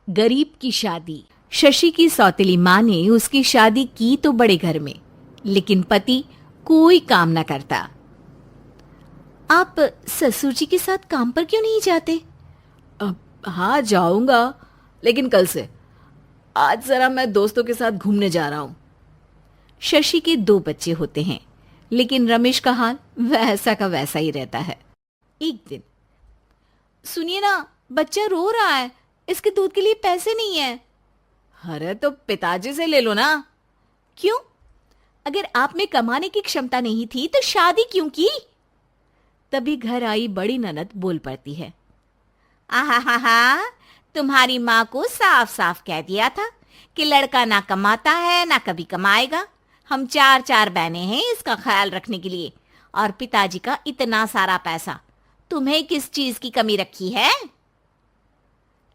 गरीब की शादी। शशि की सौतेली माँ ने उसकी शादी की तो बड़े घर में, लेकिन पति कोई काम न करता। आप ससुर जी के साथ काम पर क्यों नहीं जाते? हाँ जाऊंगा, लेकिन कल से। आज जरा मैं दोस्तों के साथ घूमने जा रहा हूँ। शशि के 2 बच्चे होते हैं, लेकिन रमेश का हाल वैसा का वैसा ही रहता है। एक दिन, सुनिए ना, बच्चा रो रहा है, इसके दूध के लिए पैसे नहीं है। अरे तो पिताजी से ले लो ना। क्यों? अगर आप में कमाने की क्षमता नहीं थी तो शादी क्यों की? तभी घर आई बड़ी ननद बोल पड़ती है। आहा हा हा, तुम्हारी माँ को साफ साफ कह दिया था कि लड़का ना कमाता है ना कभी कमाएगा। हम 4 बहनें हैं इसका ख्याल रखने के लिए, और पिताजी का इतना सारा पैसा, तुम्हें किस चीज की कमी रखी है?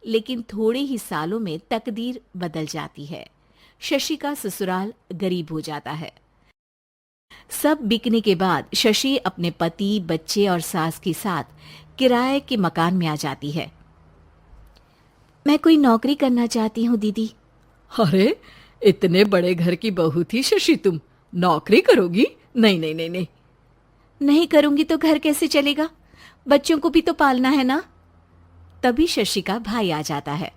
लेकिन थोड़े ही सालों में तकदीर बदल जाती है। शशि का ससुराल गरीब हो जाता है। सब बिकने के बाद शशि अपने पति, बच्चे और सास के साथ किराए के मकान में आ जाती है। मैं कोई नौकरी करना चाहती हूँ दीदी। अरे इतने बड़े घर की बहू थी शशि, तुम नौकरी करोगी? नहीं नहीं नहीं नहीं। नहीं करूंगी तो घर कैसे चलेगा? बच्चों को भी तो पालना है ना। तभी शशि का भाई आ जाता है।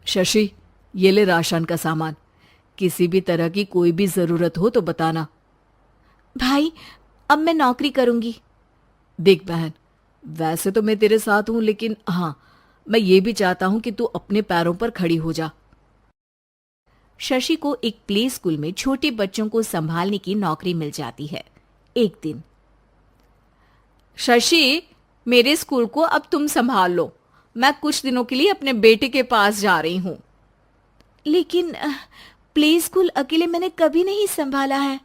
शशि, ये ले राशन का सामान, किसी भी तरह की कोई भी जरूरत हो तो बताना। भाई, अब मैं नौकरी करूंगी। देख बहन, वैसे तो मैं तेरे साथ हूं, लेकिन हाँ, मैं ये भी चाहता हूं कि तू अपने पैरों पर खड़ी हो जा। शशि को एक प्ले स्कूल में छोटे बच्चों को संभालने की नौकरी मिल जाती है। एक दिन, शशि, मेरे स्कूल को अब तुम संभाल लो। मैं कुछ दिनों के लिए अपने बेटे के पास जा रही हूं। लेकिन प्ले स्कूल अकेले मैंने कभी नहीं संभाला है।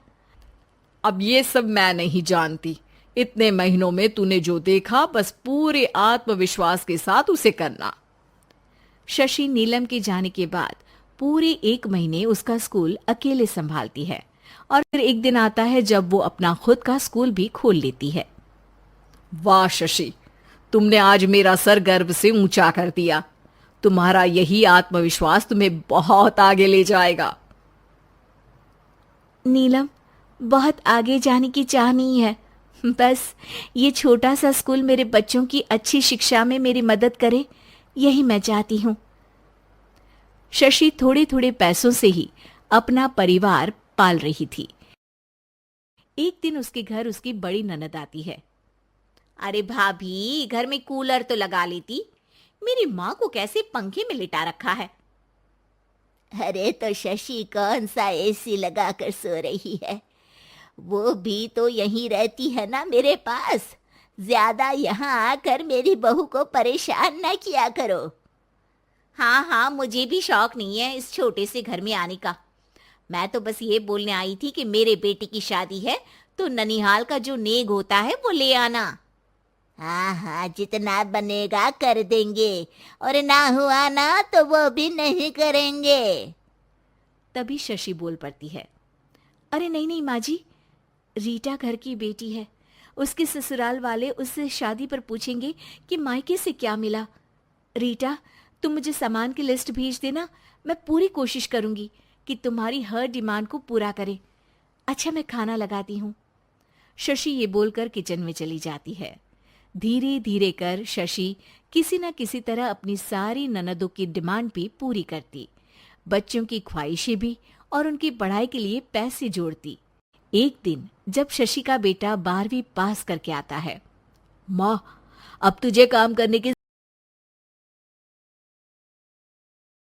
अब ये सब मैं नहीं जानती। इतने महीनों में तूने जो देखा, बस पूरे आत्मविश्वास के साथ उसे करना। शशि नीलम के जाने के बाद पूरे 1 महीने उसका स्कूल अकेले संभालती है, और फिर एक दिन आता है जब वो अपना खुद का स्कूल भी खोल लेती है। वाह शशि, तुमने आज मेरा सर गर्व से ऊंचा कर दिया। तुम्हारा यही आत्मविश्वास तुम्हें बहुत आगे ले जाएगा। नीलम, बहुत आगे जाने की चाह नहीं है, बस ये छोटा सा स्कूल मेरे बच्चों की अच्छी शिक्षा में मेरी मदद करे, यही मैं चाहती हूँ। शशि थोड़े थोड़े पैसों से ही अपना परिवार पाल रही थी। एक दिन उसके घर उसकी बड़ी ननद आती है। अरे भाभी, घर में कूलर तो लगा लेती, मेरी माँ को कैसे पंखे में लिटा रखा है? अरे तो शशि कौन सा एसी लगा कर सो रही है? वो भी तो यहीं रहती है ना मेरे पास। ज्यादा यहाँ आकर मेरी बहू को परेशान न किया करो। हाँ हाँ, मुझे भी शौक नहीं है इस छोटे से घर में आने का। मैं तो बस ये बोलने आई थी कि मेरे बेटे की शादी है तो ननिहाल का जो नेग होता है वो ले आना। हाँ हाँ, जितना बनेगा कर देंगे, और ना हुआ ना तो वो भी नहीं करेंगे। तभी शशि बोल पड़ती है। अरे नहीं नहीं माँ जी, रीटा घर की बेटी है, उसके ससुराल वाले उससे शादी पर पूछेंगे कि मायके से क्या मिला। रीटा, तुम मुझे सामान की लिस्ट भेज देना, मैं पूरी कोशिश करूंगी कि तुम्हारी हर डिमांड को पूरा करें। अच्छा, मैं खाना लगाती हूँ। शशि ये बोलकर किचन में चली जाती है। धीरे धीरे कर शशि किसी न किसी तरह अपनी सारी ननदों की डिमांड भी पूरी करती, बच्चों की ख्वाहिशें भी, और उनकी पढ़ाई के लिए पैसे जोड़ती। एक दिन जब शशि का बेटा 12वीं पास करके आता है। माँ, अब तुझे काम करने की